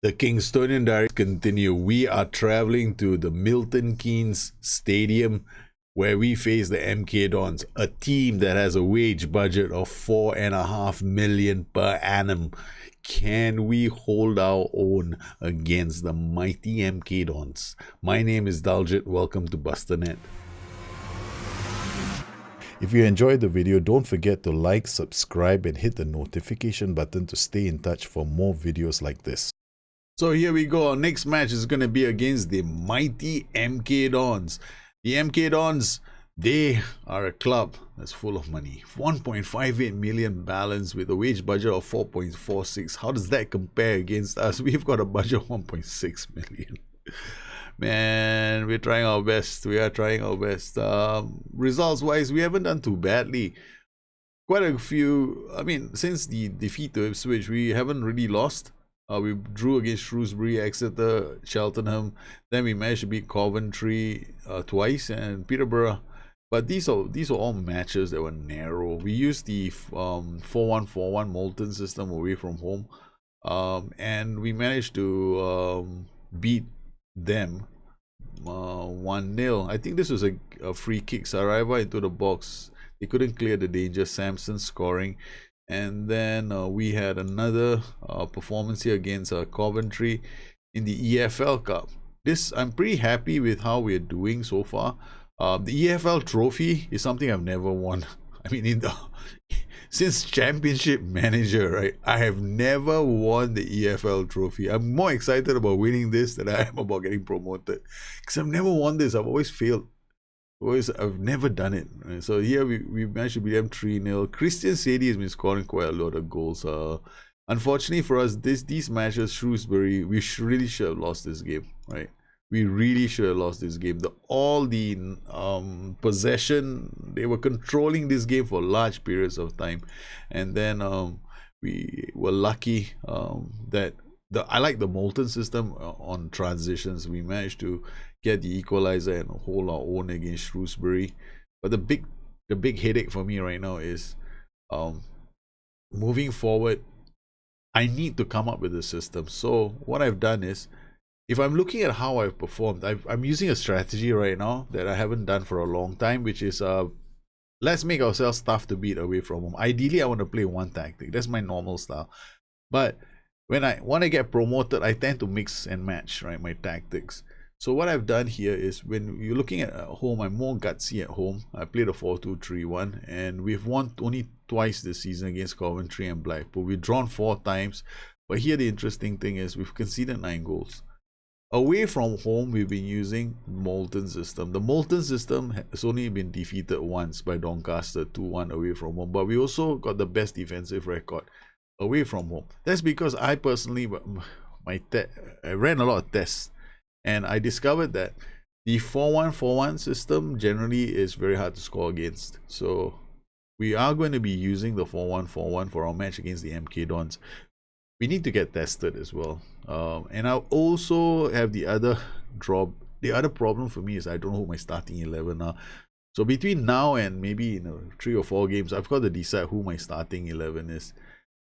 The Kingstonian Diaries continue. We are traveling to the Milton Keynes Stadium where we face the MK Dons, a team that has a wage budget of $4.5 million per annum. Can we hold our own against the mighty MK Dons? My name is Daljit. Welcome to Bustthenet. If you enjoyed the video, don't forget to like, subscribe, and hit the notification button to stay in touch for more videos like this. So here we go. Our next match is going to be against the mighty MK Dons. The MK Dons, they are a club that's full of money. 1.58 million balance with a wage budget of 4.46. How does that compare against us? We've got a budget of 1.6 million. Man, we're trying our best. We are trying our best. Results-wise, we haven't done too badly. Quite a few, since the defeat to Ipswich, we haven't really lost. We drew against Shrewsbury, Exeter, Cheltenham. Then we managed to beat Coventry twice and Peterborough. But these are all matches that were narrow. We used the 4-1-4-1 Molten system away from home. And we managed to beat them 1-0. I think this was a free kick. Saraiva into the box. They couldn't clear the danger. Samson scoring. And then we had another performance here against Coventry in the EFL Cup. I'm pretty happy with how we're doing so far. The EFL trophy is something I've never won. Since Championship Manager, right? I have never won the EFL trophy. I'm more excited about winning this than I am about getting promoted. Because I've never won this. I've always failed. I've never done it. Right? So here we managed to beat them 3-0. Christian Sadie has been scoring quite a lot of goals. Unfortunately for us, these matches, Shrewsbury, we really should have lost this game, right? We really should have lost this game. All the possession, they were controlling this game for large periods of time. And then we were lucky that I like the Molten system on transitions. We managed to get the equalizer and hold our own against Shrewsbury. But the big headache for me right now is moving forward. I need to come up with a system. So what I've done is, if I'm looking at how I've performed, I'm using a strategy right now that I haven't done for a long time, which is let's make ourselves tough to beat away from home. Ideally, I want to play one tactic. That's my normal style. But when I want to get promoted, I tend to mix and match, right, my tactics. So what I've done here is, when you're looking at home, I'm more gutsy at home. I played a 4-2-3-1, and we've won only twice this season against Coventry and Blackpool. We've drawn 4 times, but here the interesting thing is we've conceded 9 goals. Away from home, we've been using Molten system. The Molten system has only been defeated once by Doncaster 2-1 away from home, but we also got the best defensive record away from home. That's because I personally, I ran a lot of tests, and I discovered that the 4-1-4-1 system generally is very hard to score against. So we are going to be using the 4-1-4-1 for our match against the MK Dons. We need to get tested as well. And I also have the other problem for me is I don't know who my starting 11 are. So between now and maybe 3 or 4 games, I've got to decide who my starting 11 is.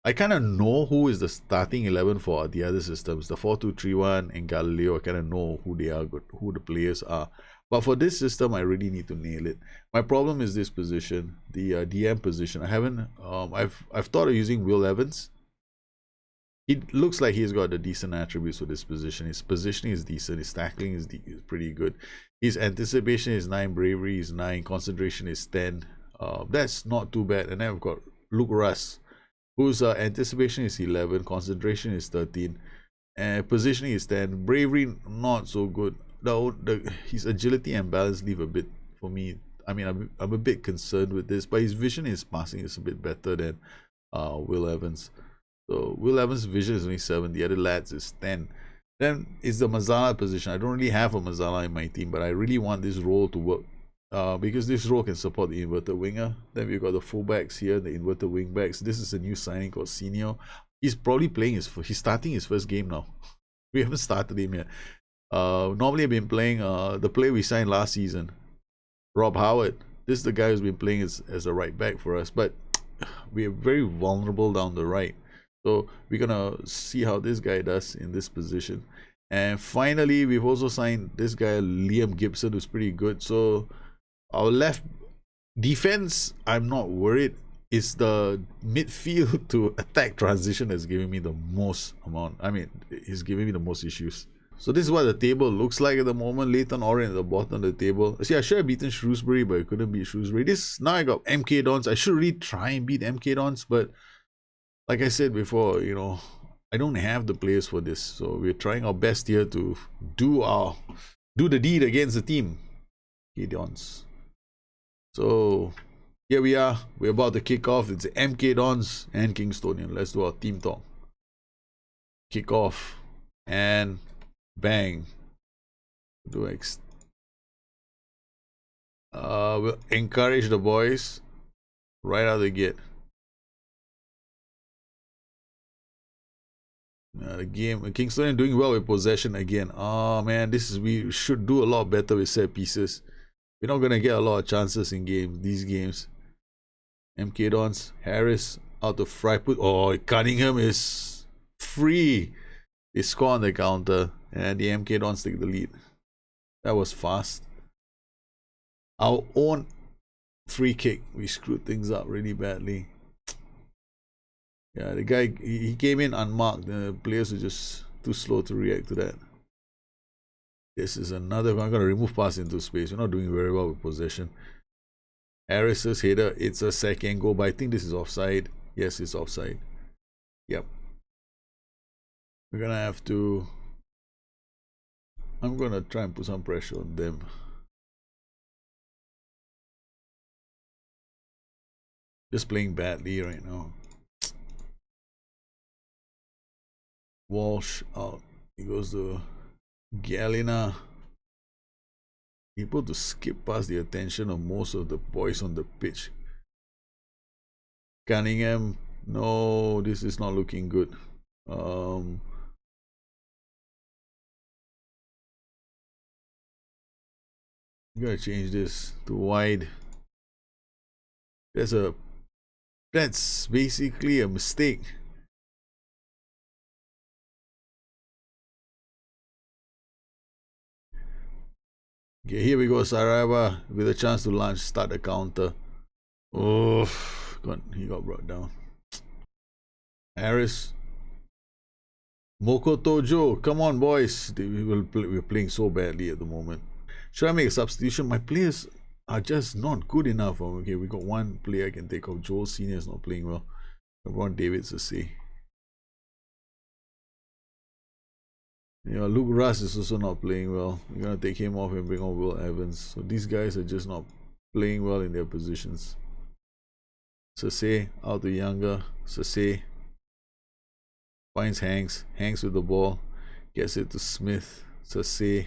I kind of know who is the starting 11 for the other systems. The 4-2-3-1 and Galileo, I kind of know who they are, who the players are. But for this system, I really need to nail it. My problem is this position, the DM position. I haven't. I've thought of using Will Evans. It looks like he's got the decent attributes for this position. His positioning is decent. His tackling is pretty good. His anticipation is 9. Bravery is 9. Concentration is 10. That's not too bad. And then I've got Luke Russ, whose anticipation is 11, concentration is 13, and positioning is 10. Bravery, not so good. His agility and balance leave a bit for me. I'm a bit concerned with this, but his vision, his passing is a bit better than Will Evans. So Will Evans' vision is only 7, the other lads is 10. Then it's the Mazzala position. I don't really have a Mazzala in my team, but I really want this role to work. Because this role can support the inverted winger. Then we've got the fullbacks here, the inverted wingbacks. This is a new signing called Senior. He's probably he's starting his first game now. We haven't started him yet. Normally I've been playing the player we signed last season, Rob Howard. This is the guy who's been playing as a right back for us, but we are very vulnerable down the right. So we're gonna see how this guy does in this position. And finally, we've also signed this guy Liam Gibson, who's pretty good. So our left defense, I'm not worried. It's the midfield to attack transition that's giving me the most amount. I mean, it's giving me the most issues. So this is what the table looks like at the moment. Leighton Orient at the bottom of the table. See, I should have beaten Shrewsbury, but I couldn't beat Shrewsbury. Now I got MK Dons. I should really try and beat MK Dons, but like I said before, you know, I don't have the players for this. So we're trying our best here to do the deed against the team. MK Dons. So here we are. We're about to kick off. It's MK Dons and Kingstonian. Let's do our team talk. Kick off and bang. We'll encourage the boys right out of the gate. The game, Kingstonian doing well with possession again. Oh man, we should do a lot better with set pieces. We're not gonna get a lot of chances in these games. MK Dons, Harris out to fry put. Oh, Cunningham is free. They score on the counter, and the MK Dons take the lead. That was fast. Our own free kick, we screwed things up really badly. Yeah, the guy, he came in unmarked. The players were just too slow to react to that. This is another. I'm going to remove pass into space. We're not doing very well with possession. Harris's header. It's a second goal, but I think this is offside. Yes, it's offside. Yep. We're going to have to. I'm going to try and put some pressure on them. Just playing badly right now. Walsh out. He goes to Galina. Able to skip past the attention of most of the boys on the pitch. Cunningham. No, this is not looking good. I'm gonna change this to wide. That's basically a mistake. Okay, here we go. Saraiva with a chance to start the counter. Oh, he got brought down. Harris. Mokotojo. Come on, boys. We're playing so badly at the moment. Should I make a substitution? My players are just not good enough. Okay, we got one player I can take off. Joel Senior is not playing well. I want David to say. Yeah, Luke Russ is also not playing well. We're gonna take him off and bring on Will Evans. So these guys are just not playing well in their positions. Sase out to Younger. Sase finds Hanks. Hanks with the ball. Gets it to Smith. Sase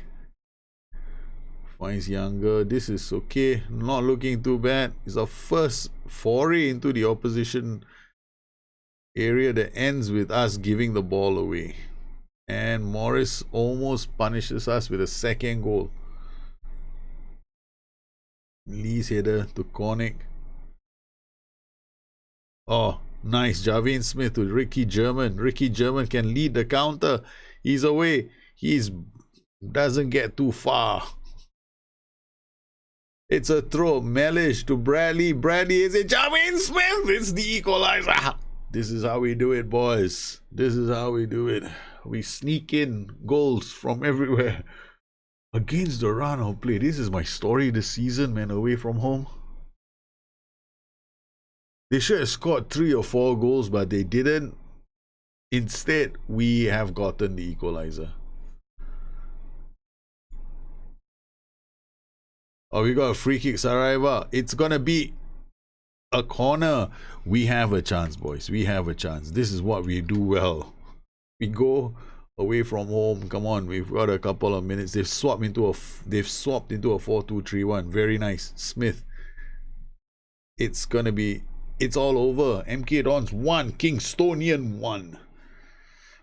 finds Younger. This is okay. Not looking too bad. It's our first foray into the opposition area that ends with us giving the ball away. And Morris almost punishes us with a second goal. Lee's header to Koenig. Oh, nice. Javin Smith to Ricky German. Ricky German can lead the counter. He's away. Doesn't get too far. It's a throw. Mellish to Bradley. Bradley is it. Javin Smith. It's the equalizer. This is how we do it, boys. This is how we do it. We sneak in goals from everywhere against the run of play. This is my story this season, man. Away from home, they should have scored 3 or 4 goals, but they didn't. Instead, we have gotten the equalizer. Oh, we got a free kick, Saraiva. It's gonna be a corner. We have a chance, boys. We have a chance. This is what we do well. We go away from home. Come on, we've got a couple of minutes. They've swapped into a 4-2-3-1. Very nice. Smith. It's all over. MK Dons 1, Kingstonian 1.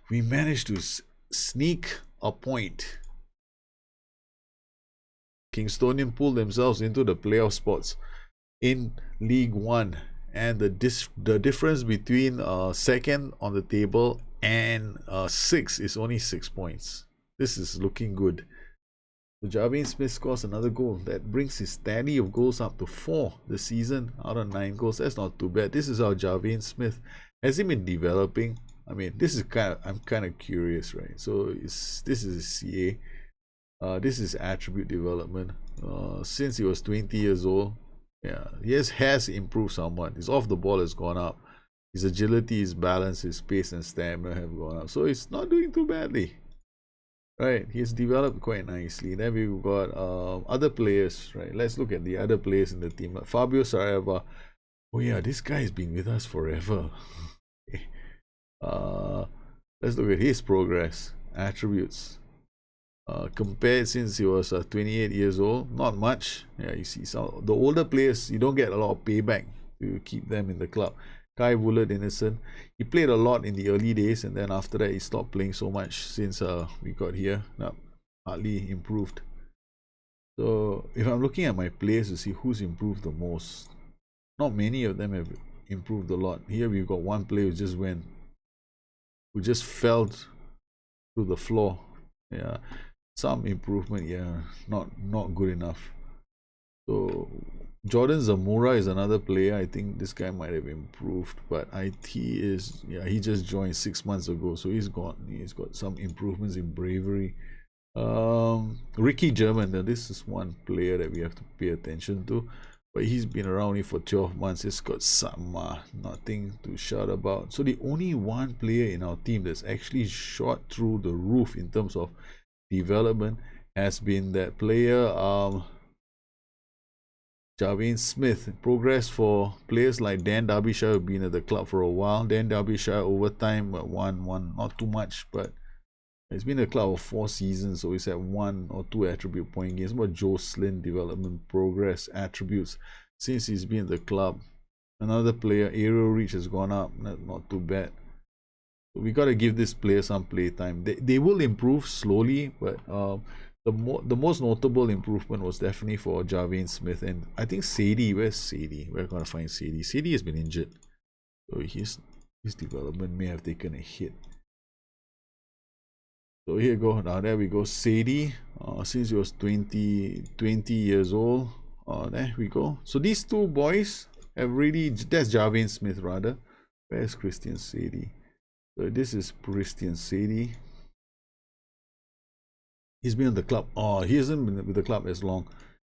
We managed to sneak a point. Kingstonian pulled themselves into the playoff spots in League 1. and the difference between second on the table and sixth is only 6 points. This is looking good. So Javian Smith scores another goal. That brings his tally of goals up to 4 this season out of 9 goals. That's not too bad. This is our Javian Smith. Has he been developing? I mean, this is I'm kind of curious, right? So this is a CA. This is attribute development. Since he was 20 years old, yeah, he has improved somewhat. His off the ball has gone up. His agility, his balance, his pace and stamina have gone up. So he's not doing too badly. Right, he's developed quite nicely. Then we've got other players, right? Let's look at the other players in the team. Fabio Saraiva. Oh yeah, this guy has been with us forever. Let's look at his progress, attributes. Compared since he was 28 years old, not much. Yeah, you see, some the older players, you don't get a lot of payback to keep them in the club. Kai Woollett Innocent, he played a lot in the early days, and then after that he stopped playing so much since we got here. Hardly improved. So if I'm looking at my players to see who's improved the most, not many of them have improved a lot. Here we've got one player who just fell to the floor. Yeah, some improvement. Yeah, not good enough. So Jordan Zamora is another player. I think this guy might have improved, but he just joined 6 months ago, so he's got some improvements in bravery. Ricky German, now this is one player that we have to pay attention to, but he's been around only for 12 months. He's got some nothing to shout about. So the only one player in our team that's actually shot through the roof in terms of development has been that player Javian Smith. Progress for players like Dan Derbyshire, who've been at the club for a while. Dan Derbyshire over time one not too much, but it's been a club of 4 seasons, so he's at 1 or 2 attribute point games. But Joe Slynn, development, progress, attributes since he's been at the club. Another player, aerial reach has gone up, not too bad. So we got to give this player some play time. They will improve slowly, but the most notable improvement was definitely for Javian Smith, and I think Sadie. Where's Sadie? We're gonna find Sadie. Sadie has been injured, so his development may have taken a hit. So here you go. Now there we go. Sadie, since he was 20 years old. There we go. So these two boys have really. That's Javian Smith rather. Where's Christian Sadie? So this is Christian Sadie. He's been in the club. He hasn't been with the club as long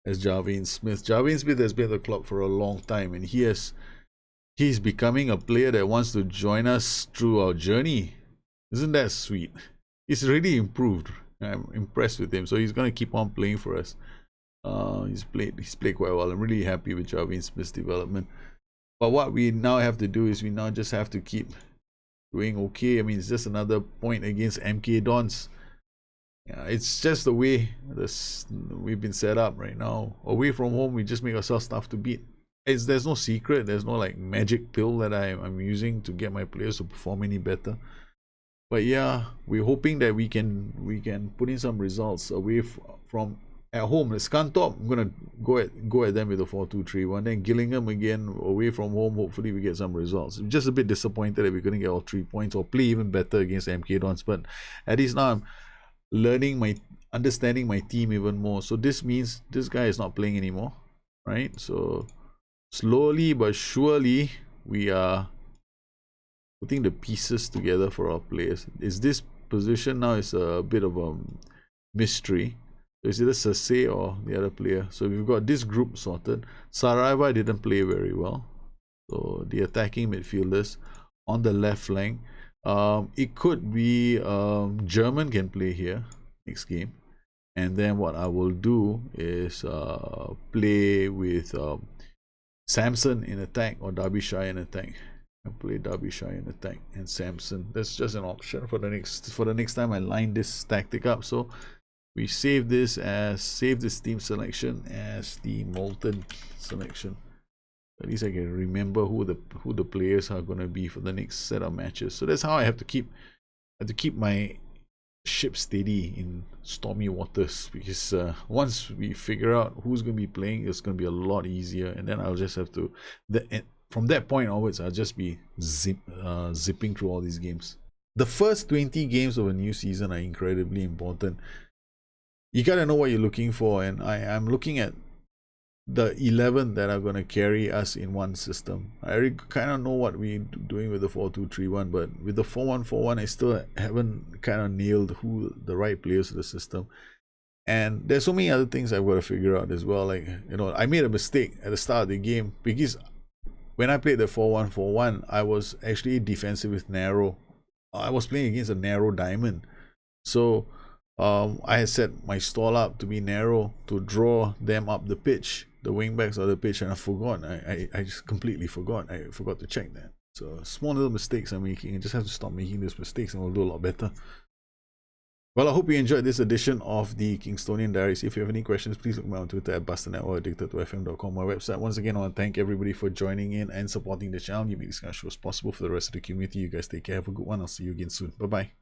as Javian Smith. Javian Smith has been in the club for a long time, and he's becoming a player that wants to join us through our journey. Isn't that sweet? He's really improved. I'm impressed with him. So he's gonna keep on playing for us. He's played quite well. I'm really happy with Javian Smith's development. But what we now have to do is we now just have to keep doing okay. I mean, it's just another point against MK Dons. Yeah, it's just the way we've been set up right now. Away from home, we just make ourselves tough to beat. There's no secret. There's no like magic pill that I'm using to get my players to perform any better. But yeah, we're hoping that we can put in some results away from at home. Scunthorpe, I'm gonna go at them with a 4-2-3-1. Then Gillingham again away from home. Hopefully we get some results. I'm just a bit disappointed that we couldn't get all 3 points or play even better against MK Dons. But at least now I'm understanding my team even more. So this means this guy is not playing anymore, right? So slowly but surely we are putting the pieces together for our players. Is this position now is a bit of a mystery. So it's either Sase or the other player. So we've got this group sorted. Saraiva didn't play very well. So the attacking midfielders on the left flank. It could be German can play here next game, and then what I will do is play with Samson in attack or Derbyshire in attack. I play Derbyshire in attack and Samson. That's just an option for the next time I line this tactic up. So we save this team selection as the Molten selection. At least I can remember who the players are going to be for the next set of matches. So that's how I have to keep my ship steady in stormy waters, because once we figure out who's going to be playing, it's going to be a lot easier, and then I'll just have to from that point onwards, I'll just be zipping through all these games. The first 20 games of a new season are incredibly important. You gotta know what you're looking for, and I'm looking at the 11 that are going to carry us in one system. I already kind of know what we're doing with the 4-2-3-1, but with the 4-1-4-1, I still haven't kind of nailed who the right players for the system. And there's so many other things I've got to figure out as well. Like, you know, I made a mistake at the start of the game because when I played the 4-1-4-1, I was actually defensive with narrow. I was playing against a narrow diamond. So I had set my stall up to be narrow to draw them up the pitch, the wingbacks of the pitch, and I forgot. I just completely forgot. I forgot to check that. So small little mistakes I'm making. I just have to stop making these mistakes and we'll do a lot better. Well, I hope you enjoyed this edition of the Kingstonian Diaries. If you have any questions, please look me on Twitter at Bustthenet or addicted2fm.com, my website. Once again, I want to thank everybody for joining in and supporting the channel. You make this kind of shows possible for the rest of the community. You guys take care. Have a good one. I'll see you again soon. Bye-bye.